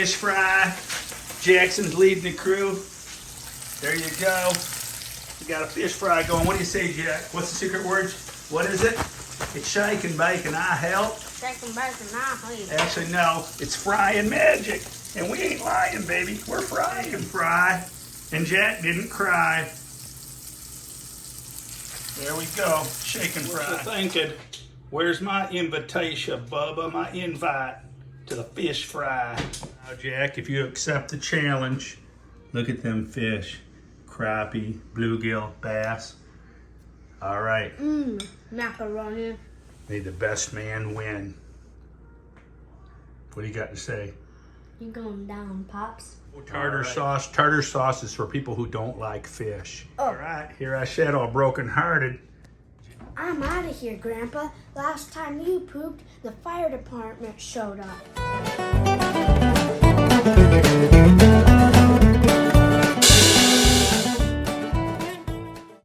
fish fry. Jackson's leading the crew. There you go. We got a fish fry going. What do you say, Jack? What's the secret word? What is it? It's shake and bake and I help. Shake and bake and I help. Actually, no. It's frying magic. And we ain't lying, baby. We're frying fry. And Jack didn't cry. There we go. Shake and fry. What you thinking? Where's my invitation, Bubba? My invite to the fish fry. Now, Jack, if you accept the challenge, look at them fish. Crappie, bluegill, bass. All right. Macaroni. May the best man win. What do you got to say? You going down, Pops? Tartar sauce. Tartar sauce is for people who don't like fish. Oh. All right. Here I said all broken-hearted. I'm out of here, Grandpa. Last time you pooped, the fire department showed up.